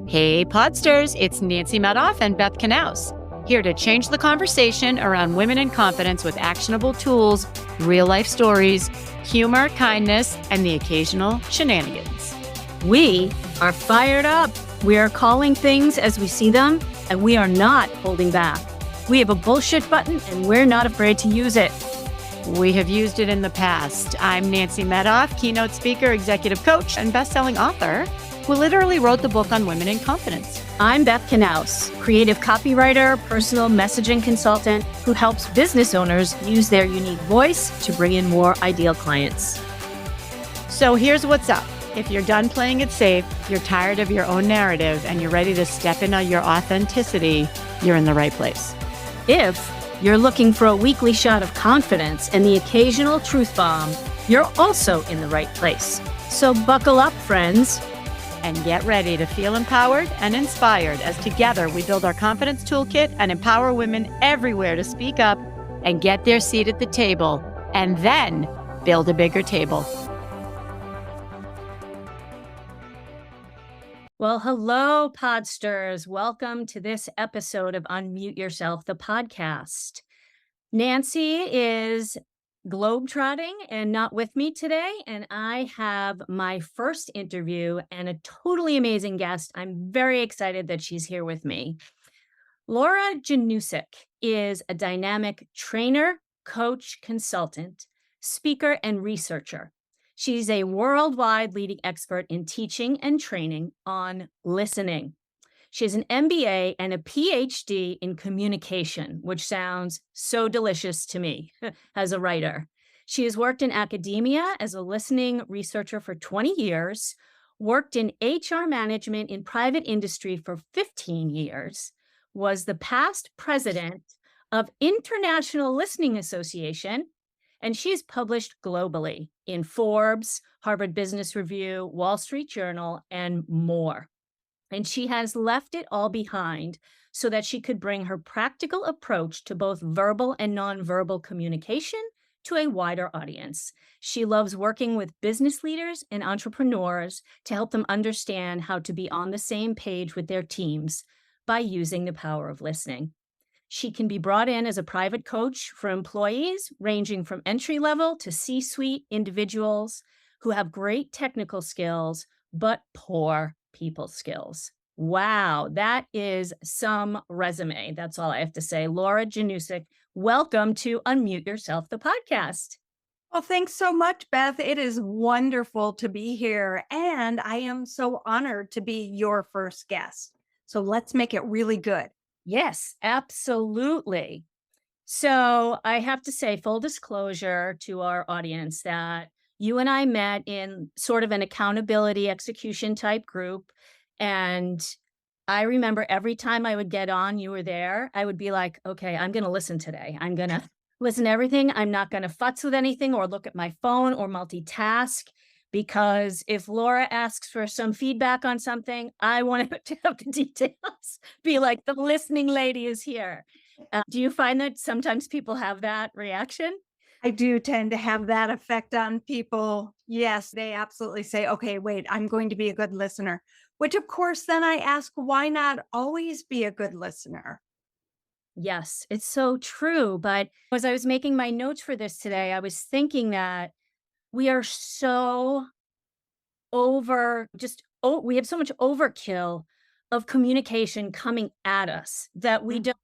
Hey, Podsters, it's Nancy Medoff and Beth Knaus, here to change the conversation around women in confidence with actionable tools, real-life stories, humor, kindness, and the occasional shenanigans. We are fired up. We are calling things as we see them, and we are not holding back. We have a bullshit button, and we're not afraid to use it. We have used it in the past. I'm Nancy Medoff, keynote speaker, executive coach, and best-selling author, who literally wrote the book on women in confidence. I'm Beth Knaus, creative copywriter, personal messaging consultant, who helps business owners use their unique voice to bring in more ideal clients. So here's what's up. If you're done playing it safe, you're tired of your own narrative, and you're ready to step into your authenticity, you're in the right place. If you're looking for a weekly shot of confidence and the occasional truth bomb, you're also in the right place. So buckle up, friends. And get ready to feel empowered and inspired as together we build our confidence toolkit and empower women everywhere to speak up and get their seat at the table, and then build a bigger table. Well, hello, Podsters. Welcome to this episode of Unmute Yourself, the podcast. Nancy is globetrotting and not with me today, and I have my first interview and a totally amazing guest. I'm very excited that she's here with me. Laura Janusik is a dynamic trainer, coach, consultant, speaker, and researcher. She's a worldwide leading expert in teaching and training on listening. She has an MBA and a PhD in communication, which sounds so delicious to me as a writer. She has worked in academia as a listening researcher for 20 years, worked in HR management in private industry for 15 years, was the past president of International Listening Association, and she's published globally in Forbes, Harvard Business Review, Wall Street Journal, and more. And she has left it all behind so that she could bring her practical approach to both verbal and nonverbal communication to a wider audience. She loves working with business leaders and entrepreneurs to help them understand how to be on the same page with their teams by using the power of listening. She can be brought in as a private coach for employees ranging from entry level to C-suite individuals who have great technical skills, but poor people skills. Wow, that is some resume. That's all I have to say. Laura Janusik, welcome to Unmute Yourself, the podcast. Well, thanks so much, Beth. It is wonderful to be here, and I am so honored to be your first guest. So let's make it really good. Yes, absolutely. So I have to say, full disclosure to our audience, that you and I met in sort of an accountability execution type group. And I remember every time I would get on, you were there, I would be like, okay, I'm going to listen today. I'm going to listen to everything. I'm not going to futz with anything or look at my phone or multitask, because if Laura asks for some feedback on something, I want to have the details, be like, the listening lady is here. Do you find that sometimes people have that reaction? I do tend to have that effect on people. Yes, they absolutely say, okay, wait, I'm going to be a good listener, which of course, then I ask, why not always be a good listener? Yes, it's so true. But as I was making my notes for this today, I was thinking that we are so we have so much overkill of communication coming at us that we don't,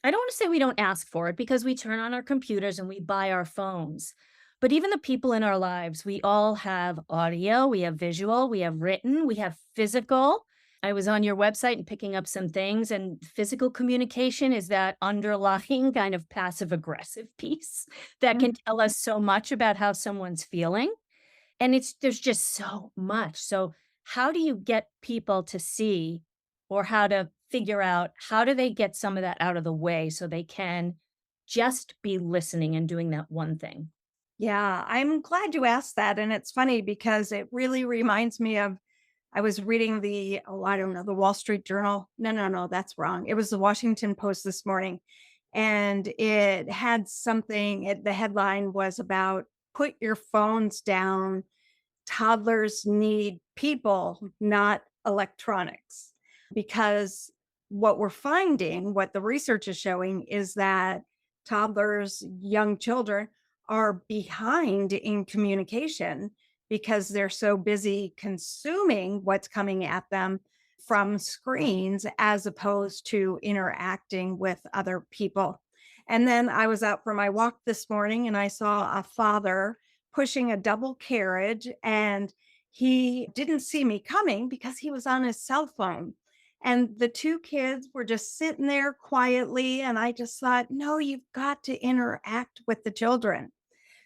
I don't want to say we don't ask for it, because we turn on our computers and we buy our phones. But even the people in our lives, we all have audio, we have visual, we have written, we have physical. I was on your website and picking up some things, and physical communication is that underlying kind of passive aggressive piece that can tell us so much about how someone's feeling. And there's just so much. So how do you get people to see, or how to figure out, how do they get some of that out of the way so they can just be listening and doing that one thing? Yeah, I'm glad you asked that. And it's funny because it really reminds me of, I was reading the Wall Street Journal. No, that's wrong. It was the Washington Post this morning. And it had something, the headline was about put your phones down. Toddlers need people, not electronics. because what we're finding, what the research is showing, is that toddlers, young children are behind in communication because they're so busy consuming what's coming at them from screens as opposed to interacting with other people. And then I was out for my walk this morning and I saw a father pushing a double carriage, and he didn't see me coming because he was on his cell phone. And the two kids were just sitting there quietly. And I just thought, no, you've got to interact with the children.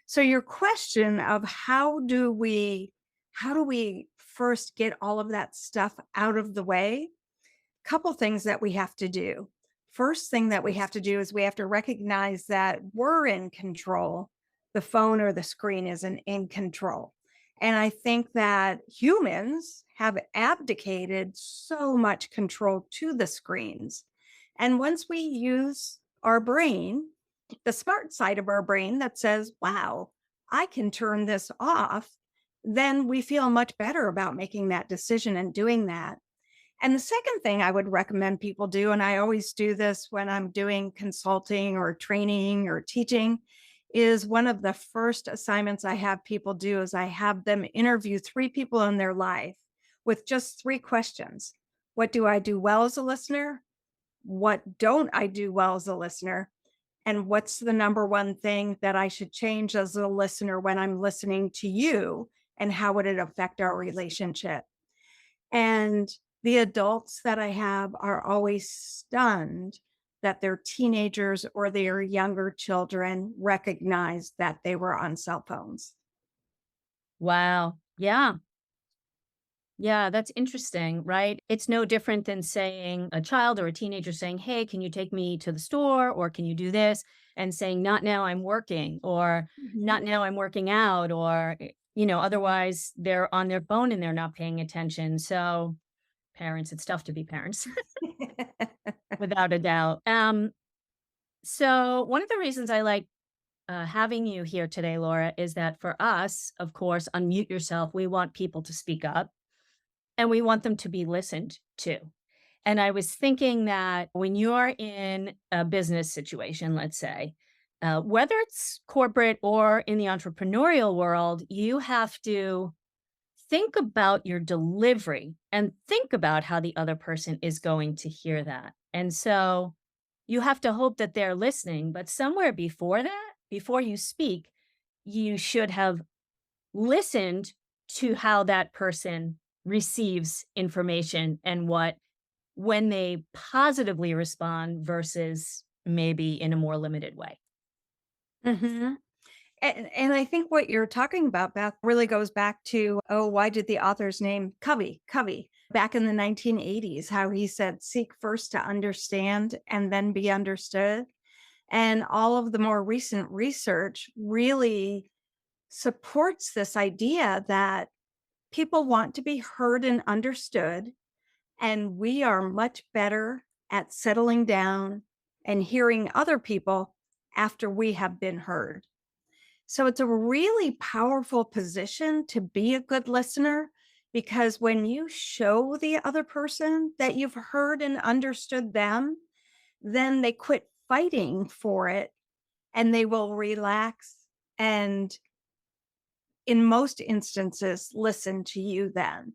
So your question of how do we first get all of that stuff out of the way? Couple things that we have to do. First thing that we have to do is we have to recognize that we're in control. The phone or the screen isn't in control. And I think that humans have abdicated so much control to the screens. And once we use our brain, the smart side of our brain that says, wow, I can turn this off, then we feel much better about making that decision and doing that. And the second thing I would recommend people do, and I always do this when I'm doing consulting or training or teaching, is one of the first assignments I have people do is I have them interview 3 people in their life with just 3 questions. What do I do well as a listener? What don't I do well as a listener? And what's the number one thing that I should change as a listener when I'm listening to you? And how would it affect our relationship? And the adults that I have are always stunned that their teenagers or their younger children recognize that they were on cell phones. Wow. Yeah. Yeah, that's interesting, right? It's no different than saying a child or a teenager saying, "Hey, can you take me to the store?" Or "Can you do this?" And saying, "Not now, I'm working," or Mhm. "Not now, I'm working out," or, otherwise they're on their phone and they're not paying attention. So, parents, it's tough to be parents without a doubt. So one of the reasons I like having you here today, Laura, is that for us, of course, unmute yourself. We want people to speak up and we want them to be listened to. And I was thinking that when you're in a business situation, let's say, whether it's corporate or in the entrepreneurial world, you have to think about your delivery and think about how the other person is going to hear that. And so you have to hope that they're listening, but somewhere before that, before you speak, you should have listened to how that person receives information and when they positively respond versus maybe in a more limited way. Mhm. And I think what you're talking about, Beth, really goes back to, oh, why did the author's name Covey back in the 1980s, how he said, seek first to understand and then be understood. And all of the more recent research really supports this idea that people want to be heard and understood. And we are much better at settling down and hearing other people after we have been heard. So it's a really powerful position to be a good listener, because when you show the other person that you've heard and understood them, then they quit fighting for it and they will relax and, in most instances, listen to you then.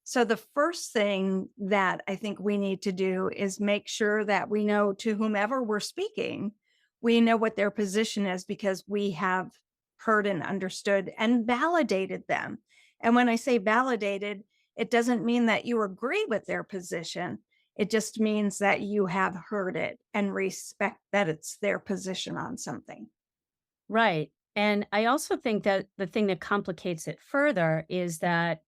So the first thing that I think we need to do is make sure that we know, to whomever we're speaking, we know what their position is, because we have heard and understood and validated them. And when I say validated, it doesn't mean that you agree with their position. It just means that you have heard it and respect that it's their position on something. Right. And I also think that the thing that complicates it further is that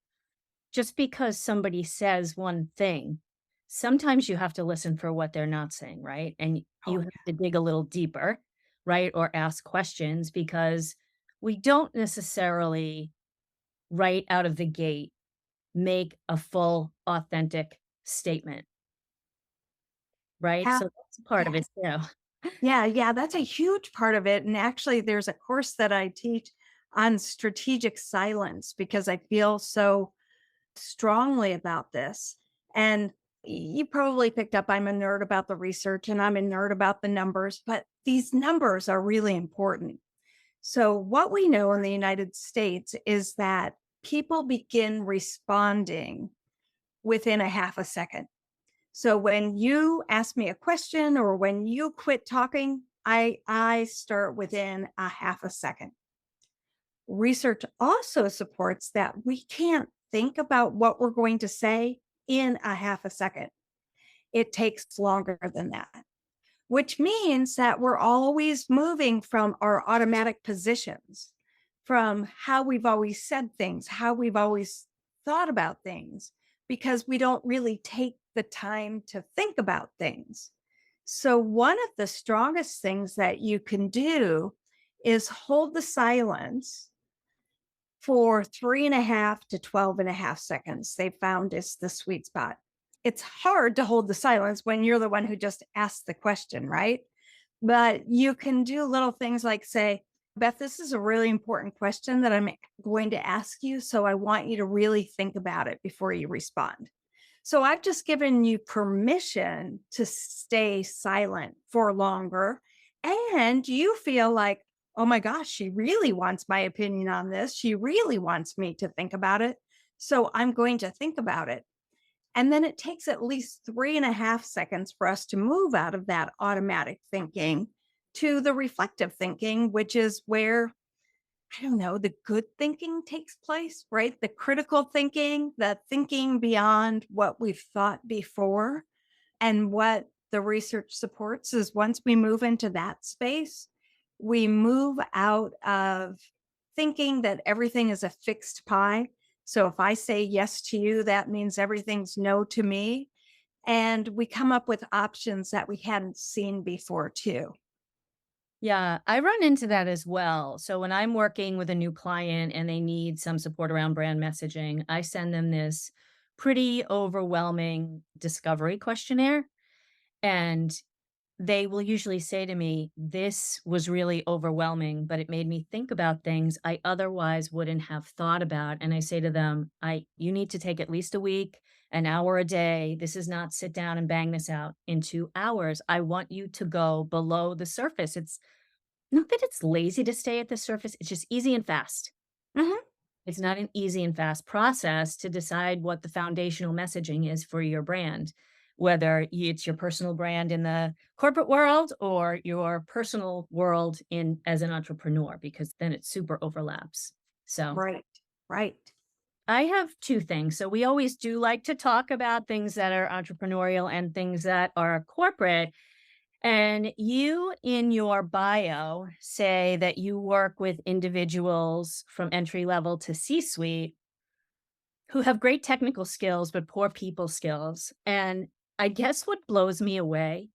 just because somebody says one thing, sometimes you have to listen for what they're not saying, right? And you Oh, have to dig a little deeper, right? Or ask questions because we don't necessarily, right out of the gate, make a full, authentic statement, right? yeah. So that's part of Yeah. it too. Yeah, that's a huge part of it. And actually, there's a course that I teach on strategic silence because I feel so strongly about this. And You probably picked up I'm a nerd about the research and I'm a nerd about the numbers, but these numbers are really important. So, what we know in the United States is that people begin responding within a half a second. So, when you ask me a question or when you quit talking, I start within a half a second. Research also supports that we can't think about what we're going to say in a half a second. It takes longer than that, which means that we're always moving from our automatic positions, from how we've always said things, how we've always thought about things, because we don't really take the time to think about things. So, one of the strongest things that you can do is hold the silence for 3.5 to 12.5 seconds. They found is the sweet spot. It's hard to hold the silence when you're the one who just asked the question, right? But you can do little things like say, Beth, this is a really important question that I'm going to ask you. So I want you to really think about it before you respond. So I've just given you permission to stay silent for longer. And you feel like, oh my gosh, she really wants my opinion on this. She really wants me to think about it. So I'm going to think about it. And then it takes at least 3.5 seconds for us to move out of that automatic thinking to the reflective thinking, which is where, I don't know, the good thinking takes place, right? The critical thinking, the thinking beyond what we've thought before. And what the research supports is once we move into that space, we move out of thinking that everything is a fixed pie. So if I say yes to you, that means everything's no to me. And we come up with options that we hadn't seen before, too. Yeah, I run into that as well. So when I'm working with a new client and they need some support around brand messaging, I send them this pretty overwhelming discovery questionnaire. And they will usually say to me, "This was really overwhelming, but it made me think about things I otherwise wouldn't have thought about." And I say to them, you need to take at least a week, an hour a day. This is not sit down and bang this out in 2 hours. I want you to go below the surface. It's not that it's lazy to stay at the surface, it's just easy and fast. Mhm. It's not an easy and fast process to decide what the foundational messaging is for your brand, whether it's your personal brand in the corporate world or your personal world in as an entrepreneur, because then it super overlaps. So Right, right. I have two things. So we always do like to talk about things that are entrepreneurial and things that are corporate. And you, in your bio, say that you work with individuals from entry level to C suite who have great technical skills, but poor people skills. And I guess what blows me away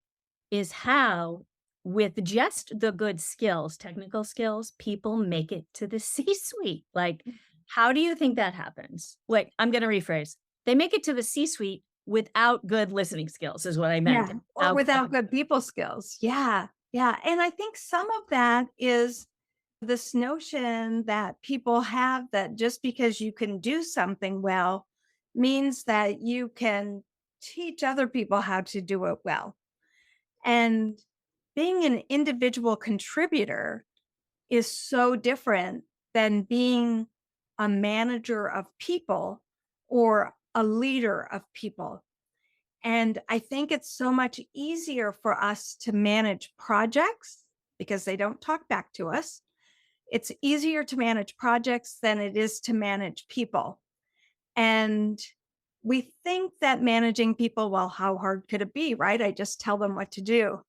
is how, with just the good skills, technical skills, people make it to the C suite. Like, how do you think that happens? Wait, I'm going to rephrase. They make it to the C suite without good listening skills, is what I meant. Yeah. Or without good people skills. Yeah. Yeah. And I think some of that is this notion that people have that just because you can do something well means that you can teach other people how to do it well. And being an individual contributor is so different than being a manager of people or a leader of people. And I think it's so much easier for us to manage projects because they don't talk back to us. It's easier to manage projects than it is to manage people. And we think that managing people, well, how hard could it be, right? I just tell them what to do.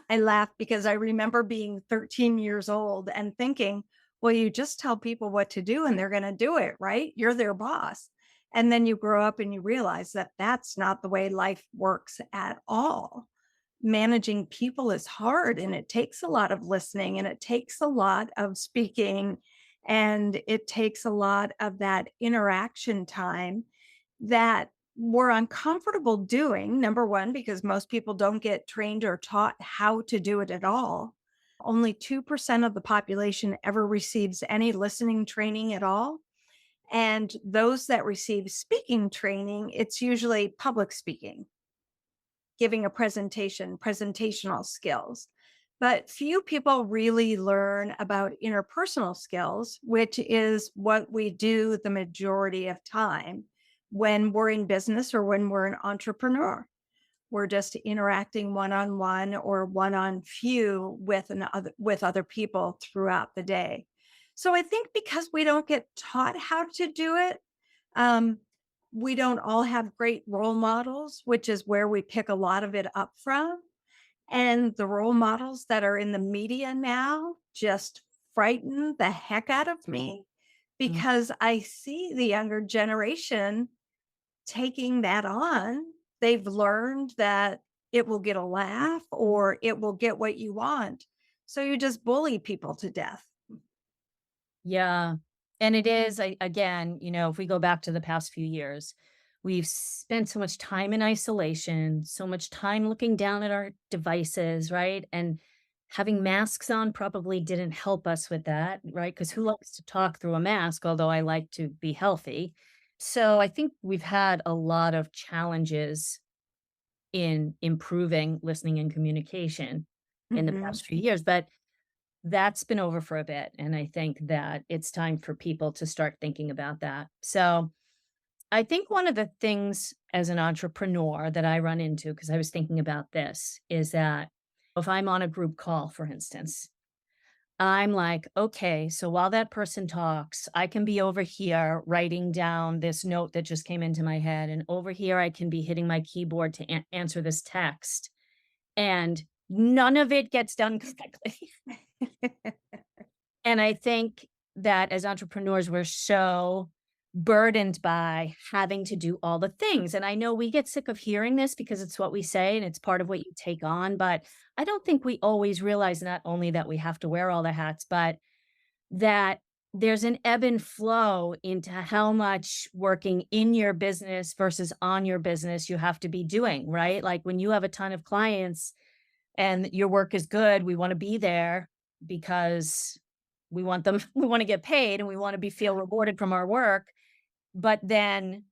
I laugh because I remember being 13 years old and thinking, well, you just tell people what to do and they're going to do it, right? You're their boss. And then you grow up and you realize that that's not the way life works at all. Managing people is hard and it takes a lot of listening and it takes a lot of speaking and it takes a lot of that interaction time that we're uncomfortable doing. Number one, because most people don't get trained or taught how to do it at all. Only 2% of the population ever receives any listening training at all. And those that receive speaking training, it's usually public speaking, giving a presentation, presentational skills. But few people really learn about interpersonal skills, which is what we do the majority of time when we're in business or when we're an entrepreneur. We're just interacting one-on-one or one-on-few with other people throughout the day. So I think because we don't get taught how to do it, um, we don't all have great role models, which is where we pick a lot of it up from. And the role models that are in the media now just frighten the heck out of me Mm. because I see the younger generation taking that on. They've learned that it will get a laugh or it will get what you want. So you just bully people to death. Yeah. And it is, again, if we go back to the past few years, we've spent so much time in isolation, so much time looking down at our devices, right? And having masks on probably didn't help us with that, right? Because who likes to talk through a mask? Although I like to be healthy. So I think we've had a lot of challenges in improving listening and communication in the Mhm. past few years. But that's been over for a bit, and I think that it's time for people to start thinking about that. So, I think one of the things as an entrepreneur that I run into, because I was thinking about this, is that if I'm on a group call, for instance, I'm like, okay, so while that person talks, I can be over here writing down this note that just came into my head, and over here I can be hitting my keyboard to answer this text, and none of it gets done correctly. And I think that as entrepreneurs, we're so burdened by having to do all the things. And I know we get sick of hearing this because it's what we say and it's part of what you take on. But I don't think we always realize not only that we have to wear all the hats, but that there's an ebb and flow into how much working in your business versus on your business you have to be doing, right? Like when you have a ton of clients and your work is good, we want to be there because we want them we want to get paid and we want to be feel rewarded from our work, but then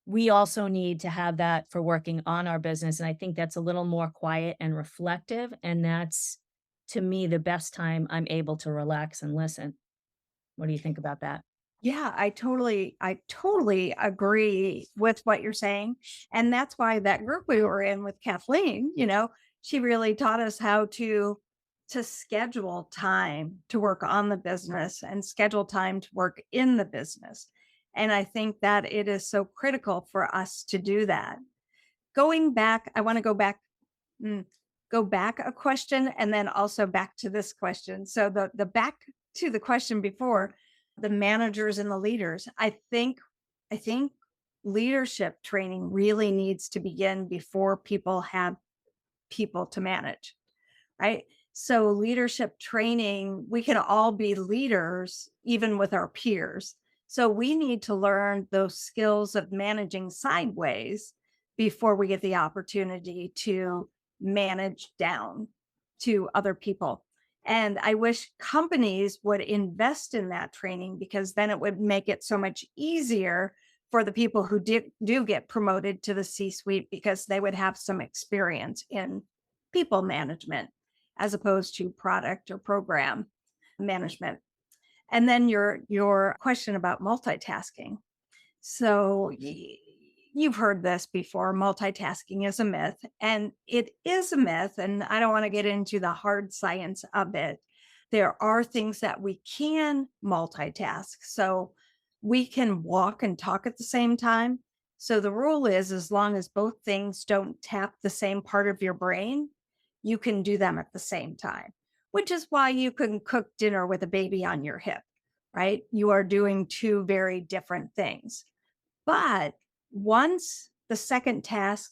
we also need to have that for working on our business, and I think that's a little more quiet and reflective, and that's, to me, the best time I'm able to relax and listen. What do you think about that? Yeah, I totally agree with what you're saying. And that's why that group we were in with Kathleen, she really taught us how to schedule time to work on the business and schedule time to work in the business. And I think that it is so critical for us to do that. Going back, I want to mm, go back a question and then also back to this question. So the back to the question before, the managers and the leaders, I think leadership training really needs to begin before people have people to manage, right? So leadership training, we can all be leaders even with our peers. So we need to learn those skills of managing sideways before we get the opportunity to manage down to other people. And I wish companies would invest in that training because then it would make it so much easier for the people who do get promoted to the C suite because they would have some experience in people management as opposed to product or program management. And then your question about multitasking. So you've heard this before. Multitasking is a myth, and it is a myth. And I don't want to get into the hard science of it. There are things that we can multitask. So we can walk and talk at the same time. So the rule is as long as both things don't tap the same part of your brain, you can do them at the same time, which is why you can cook dinner with a baby on your hip, right? You are doing two very different things. But once the second task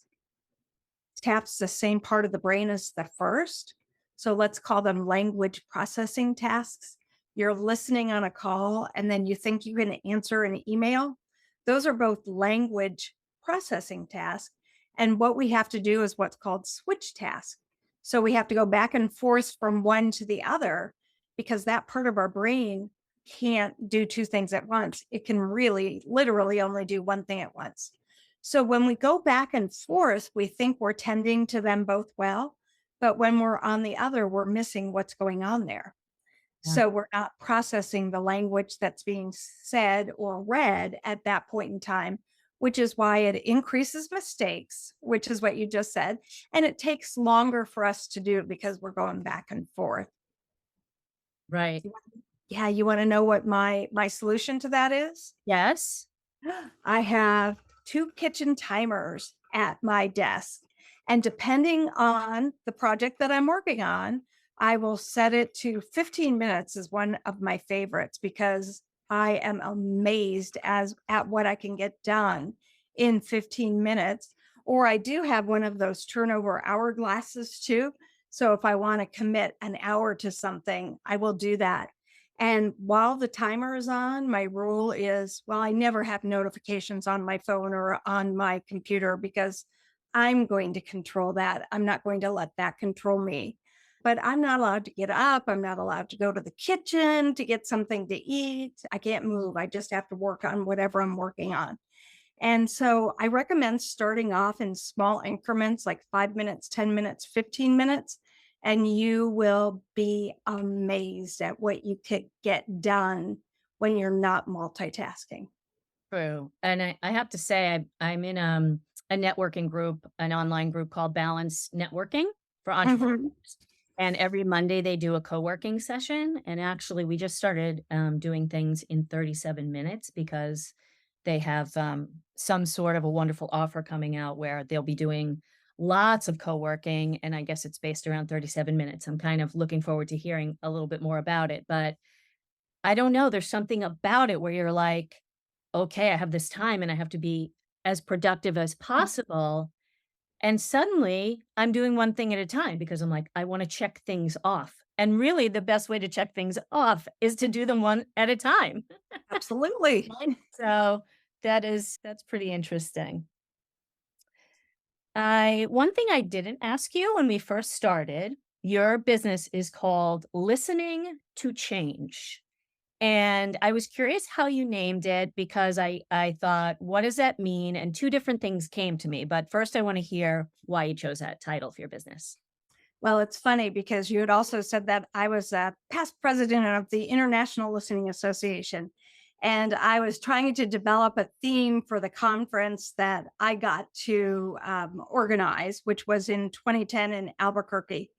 taps the same part of the brain as the first, so let's call them language processing tasks. You're listening on a call and then you think you can answer an email. Those are both language processing tasks. And what we have to do is what's called switch tasks. So we have to go back and forth from one to the other because that part of our brain can't do two things at once. It can really literally only do one thing at once. So when we go back and forth, we think we're tending to them both well, but when we're on the other, we're missing what's going on there. Yeah. So we're not processing the language that's being said or read at that point in time, which is why it increases mistakes, which is what you just said. And it takes longer for us to do because we're going back and forth. Right. Yeah, you want to know what my solution to that is? Yes. I have two kitchen timers at my desk. And depending on the project that I'm working on, I will set it to 15 minutes is one of my favorites because I am amazed at what I can get done in 15 minutes. Or I do have one of those turnover hourglasses too. So if I want to commit an hour to something, I will do that. And while the timer is on, my rule is, well, I never have notifications on my phone or on my computer because I'm going to control that. I'm not going to let that control me. But I'm not allowed to get up. I'm not allowed to go to the kitchen to get something to eat. I can't move. I just have to work on whatever I'm working on. And so I recommend starting off in small increments, like 5 minutes, 10 minutes, 15 minutes, and you will be amazed at what you could get done when you're not multitasking. True. And I have to say, I'm in a networking group, an online group called Balance Networking for entrepreneurs. Mhm. And every Monday they do a co-working session. And actually, we just started doing things in 37 minutes because they have some sort of a wonderful offer coming out where they'll be doing lots of co-working. And I guess it's based around 37 minutes. I'm kind of looking forward to hearing a little bit more about it. But I don't know. There's something about it where you're like, okay, I have this time and I have to be as productive as possible. And suddenly I'm doing one thing at a time because I'm like, I want to check things off. And really, the best way to check things off is to do them one at a time. Absolutely. So that's pretty interesting. I one thing I didn't ask you when we first started, your business is called Listening to Change. And I was curious how you named it because I thought, what does that mean? And two different things came to me. But first, I want to hear why you chose that title for your business. Well, it's funny because you had also said that I was a past president of the International Listening Association. And I was trying to develop a theme for the conference that I got to organize, which was in 2010 in Albuquerque.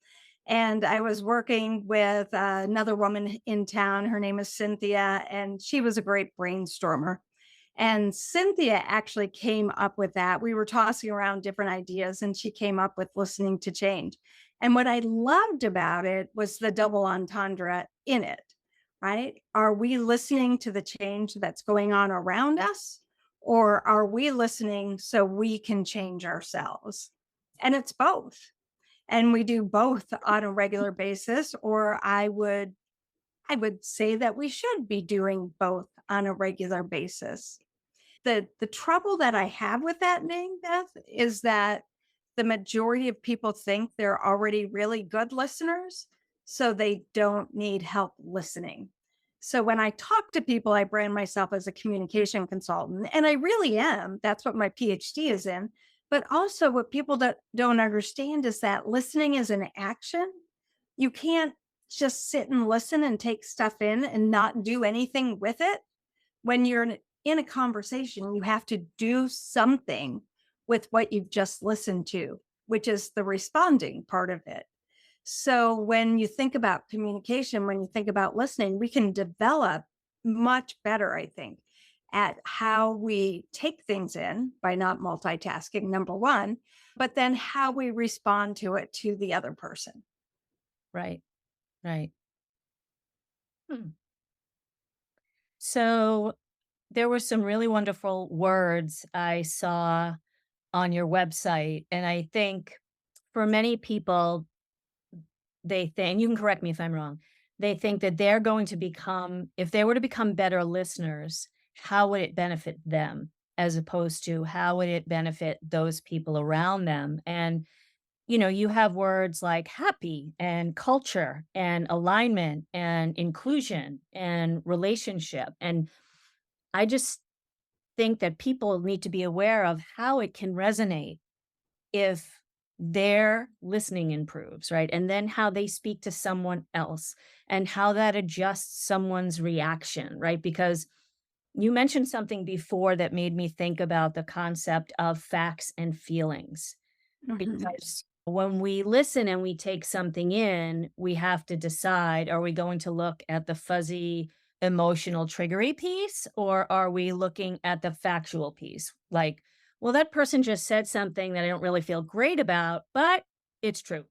And I was working with another woman in town. Her name is Cynthia, and she was a great brainstormer. And Cynthia actually came up with that. We were tossing around different ideas, and she came up with listening to change. And what I loved about it was the double entendre in it, right? Are we listening to the change that's going on around us, or are we listening so we can change ourselves? And it's both. And we do both on a regular basis, or I would say that we should be doing both on a regular basis. The trouble that I have with that name, Beth, is that the majority of people think they're already really good listeners, so they don't need help listening. So when I talk to people, I brand myself as a communication consultant, and I really am. That's what my PhD is in. But also, what people that don't understand is that listening is an action. You can't just sit and listen and take stuff in and not do anything with it. When you're in a conversation, you have to do something with what you've just listened to, which is the responding part of it. So when you think about communication, when you think about listening, we can develop much better, I think, at how we take things in by not multitasking, number one, but then how we respond to it to the other person. Right. Right. Hmm. So there were some really wonderful words I saw on your website. And I think for many people, they think, you can correct me if I'm wrong, they think that they're going to become, if they were to become better listeners, how would it benefit them as opposed to how would it benefit those people around them? And you have words like happy and culture and alignment and inclusion and relationship. And I just think that people need to be aware of how it can resonate if their listening improves, right? And then how they speak to someone else and how that adjusts someone's reaction, right? Because you mentioned something before that made me think about the concept of facts and feelings. Mhm. Because when we listen and we take something in, we have to decide, are we going to look at the fuzzy emotional triggery piece, or are we looking at the factual piece? Like, well, that person just said something that I don't really feel great about, but it's true.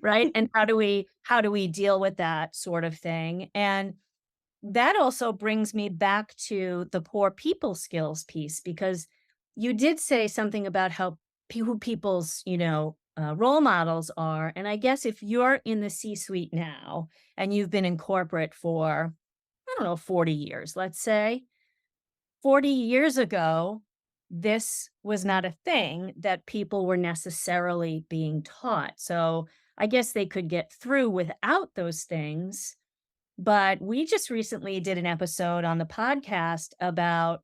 Right? And how do we deal with that sort of thing? And that also brings me back to the poor people skills piece, because you did say something about how who people's role models are. And I guess if you're in the C suite now and you've been in corporate for, I don't know, 40 years, let's say 40 years ago, this was not a thing that people were necessarily being taught. So I guess they could get through without those things. But we just recently did an episode on the podcast about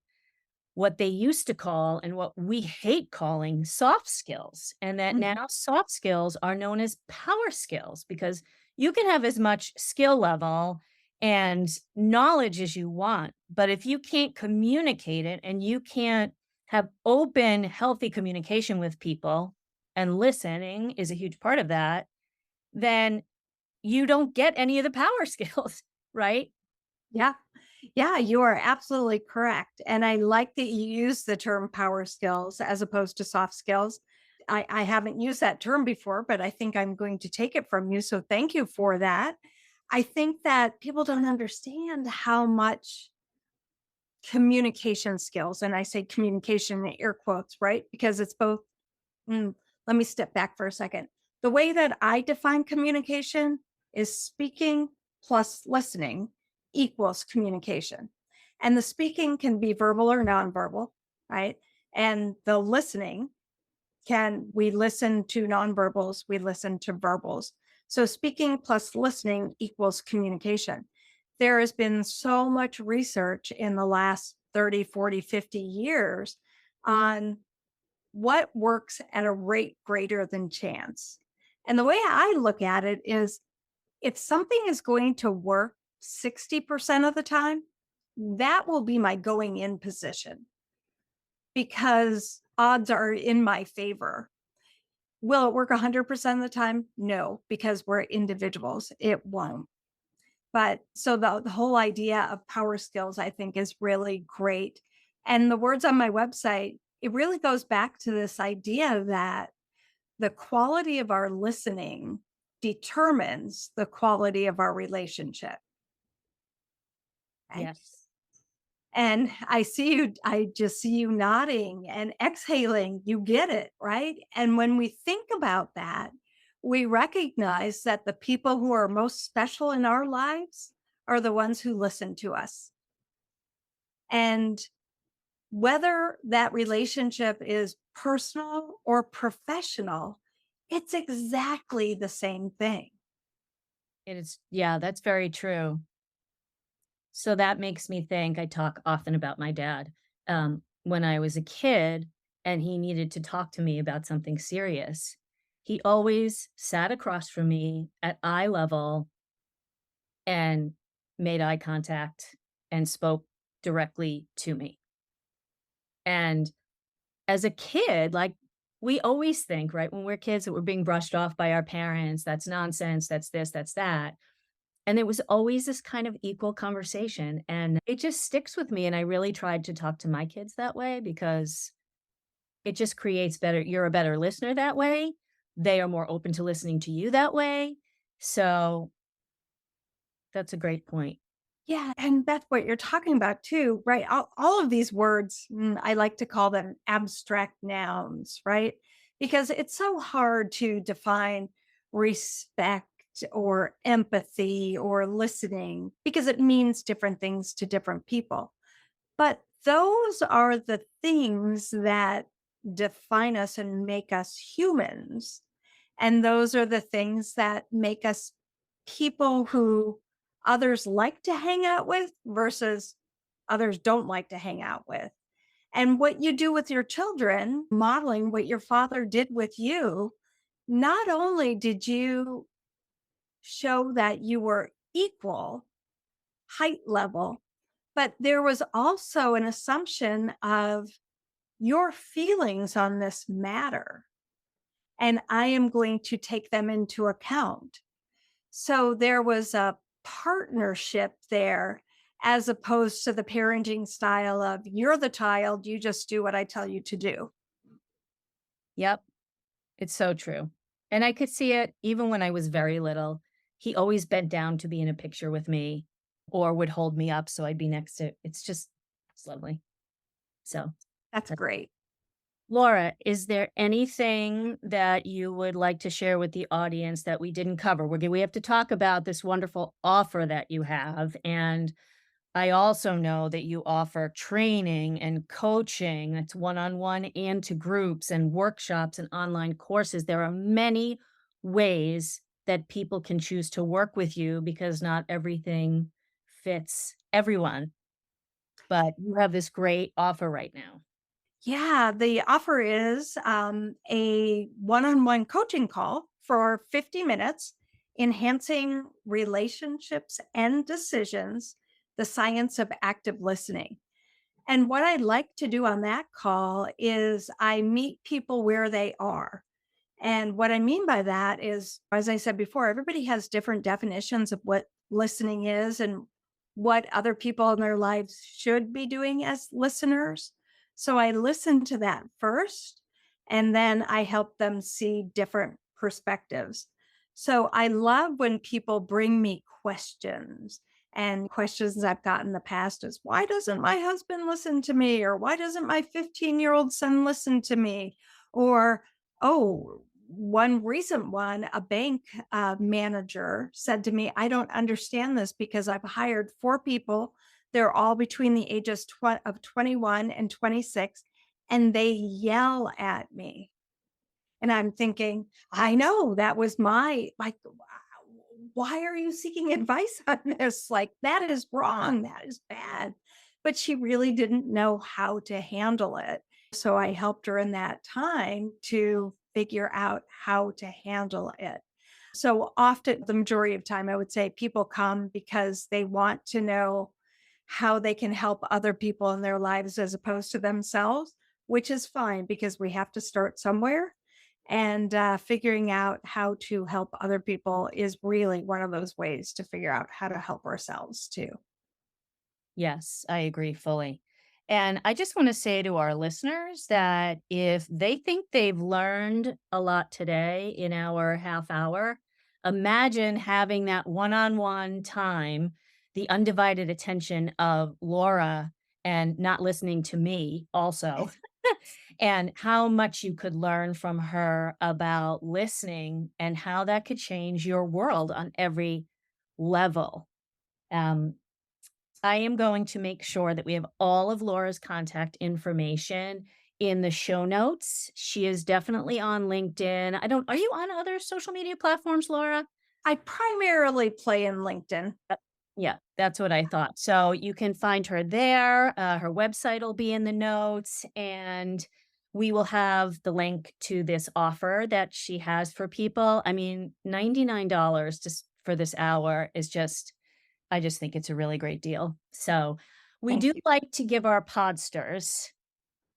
what they used to call and what we hate calling soft skills. And that Mm. now soft skills are known as power skills, because you can have as much skill level and knowledge as you want. But if you can't communicate it and you can't have open, healthy communication with people, and listening is a huge part of that, then you don't get any of the power skills, right? Yeah. Yeah, you are absolutely correct. And I like that you use the term power skills as opposed to soft skills. I haven't used that term before, but I think I'm going to take it from you. So thank you for that. I think that people don't understand how much communication skills, and I say communication in air quotes, right? Because it's both. Mm, Let me step back for a second. The way that I define communication is speaking plus listening equals communication. And the speaking can be verbal or nonverbal, right? And the listening we listen to nonverbals, we listen to verbals. So speaking plus listening equals communication. There has been so much research in the last 30, 40, 50 years on what works at a rate greater than chance. And the way I look at it is if something is going to work 60% of the time, that will be my going in position because odds are in my favor. Will it work 100% of the time? No, because we're individuals. It won't. But so the whole idea of power skills, I think, is really great. And the words on my website, it really goes back to this idea that the quality of our listening determines the quality of our relationship. Right? Yes. And I just see you nodding and exhaling. You get it, right? And when we think about that, we recognize that the people who are most special in our lives are the ones who listen to us. And whether that relationship is personal or professional, it's exactly the same thing. It is, yeah, that's very true. So that makes me think, I talk often about my dad. When I was a kid and he needed to talk to me about something serious, he always sat across from me at eye level and made eye contact and spoke directly to me. And as a kid, like, we always think, right, when we're kids, that we're being brushed off by our parents. That's nonsense. That's this, that's that. And it was always this kind of equal conversation. And it just sticks with me. And I really tried to talk to my kids that way, because it just creates better, you're a better listener that way. They are more open to listening to you that way. So that's a great point. Yeah. And Beth, what you're talking about too, right? All of these words, I like to call them abstract nouns, right? Because it's so hard to define respect or empathy or listening because it means different things to different people. But those are the things that define us and make us humans. And those are the things that make us people who others like to hang out with versus others don't like to hang out with. And what you do with your children, modeling what your father did with you, not only did you show that you were equal height level, but there was also an assumption of your feelings on this matter. And I am going to take them into account. So there was a partnership there as opposed to the parenting style of you're the child, you just do what I tell you to do. Yep. It's so true. And I could see it even when I was very little. He always bent down to be in a picture with me or would hold me up so I'd be next to it's lovely. So, That's that's- great. Laura, is there anything that you would like to share with the audience that we didn't cover? We have to talk about this wonderful offer that you have. And I also know that you offer training and coaching that's one-on-one and to groups and workshops and online courses. There are many ways that people can choose to work with you because not everything fits everyone. But you have this great offer right now. Yeah, the offer is a one on one coaching call for 50 minutes, enhancing relationships and decisions, the science of active listening. And what I like to do on that call is I meet people where they are. And what I mean by that is, as I said before, everybody has different definitions of what listening is and what other people in their lives should be doing as listeners. So I listen to that first, and then I help them see different perspectives. So I love when people bring me questions. And questions I've gotten in the past is why doesn't my husband listen to me? Or why doesn't my 15-year-old son listen to me? Or oh, one recent one, a bank manager said to me, I don't understand this because I've hired 4 people. They're all between the ages of 21 and 26, and they yell at me. And I'm thinking, I know that was like, why are you seeking advice on this? Like, that is wrong. That is bad. But she really didn't know how to handle it. So I helped her in that time to figure out how to handle it. So often, the majority of time, I would say people come because they want to know how they can help other people in their lives as opposed to themselves, which is fine because we have to start somewhere. And figuring out how to help other people is really one of those ways to figure out how to help ourselves too. Yes, I agree fully. And I just want to say to our listeners that if they think they've learned a lot today in our half hour, imagine having that one on one time, the undivided attention of Laura and not listening to me also, and how much you could learn from her about listening and how that could change your world on every level. Um, I am going to make sure that we have all of Laura's contact information in the show notes. She is definitely on LinkedIn. Are you on other social media platforms, Laura? I primarily play in LinkedIn. Yeah, that's what I thought. So you can find her there. Her website will be in the notes, and we will have the link to this offer that she has for people. I mean, $99 just for this hour is I just think it's a really great deal. So we Thank do you. like to give our podsters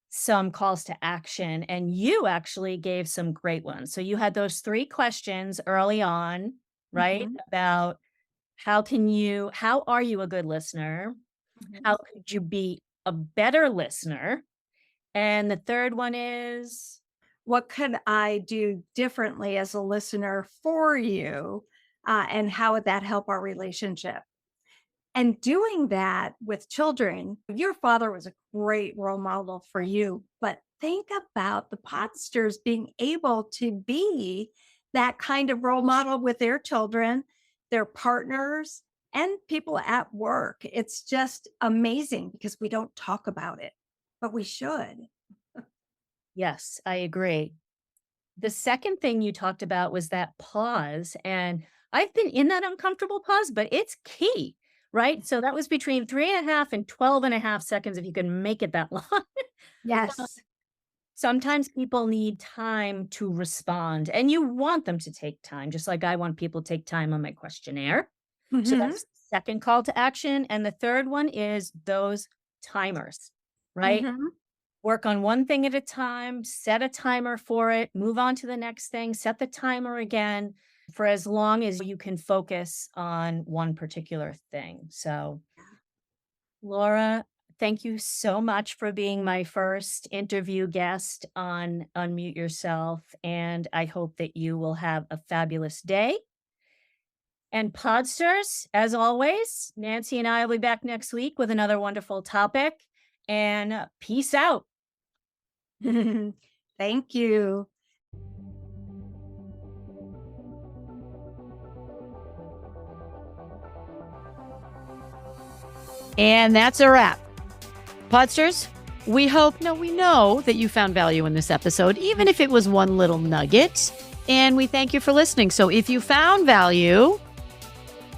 some calls to action, and you actually gave some great ones. So you had those 3 questions early on, right? Mhm, About how are you a good listener? mhm. How could you be a better listener? And the third one is, What could I do differently as a listener for you? And how would that help our relationship? And doing that with children, your father was a great role model for you, but think about the Podsters being able to be that kind of role model with their children, their partners, and people at work. It's just amazing because we don't talk about it, but we should. yes, I agree. The second thing you talked about was that pause. And I've been in that uncomfortable pause, but it's key, right? So that was between 3.5 and 12.5 seconds, if you can make it that long. Yes. Sometimes people need time to respond, and you want them to take time, just like I want people to take time on my questionnaire. So Mhm. that's the second call to action. And the third one is those timers, right? Mhm. Work on one thing at a time, set a timer for it, move on to the next thing, set the timer again for as long as you can focus on one particular thing. So, Laura, thank you so much for being my first interview guest on Unmute Yourself. And I hope that you will have a fabulous day. And Podsters, as always, Nancy and I will be back next week with another wonderful topic. And peace out. Thank you. And that's a wrap. Podsters, we know that you found value in this episode, even if it was one little nugget. And we thank you for listening. So if you found value,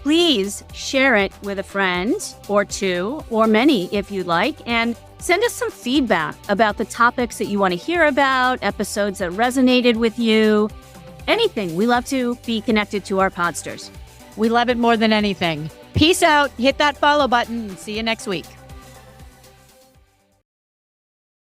Please share it with a friend or two, or many if you'd like, and send us some feedback about the topics that you want to hear about, episodes that resonated with you, anything. We love to be connected to our Podsters. we love it more than anything. Peace out. Hit that follow button. See you next week.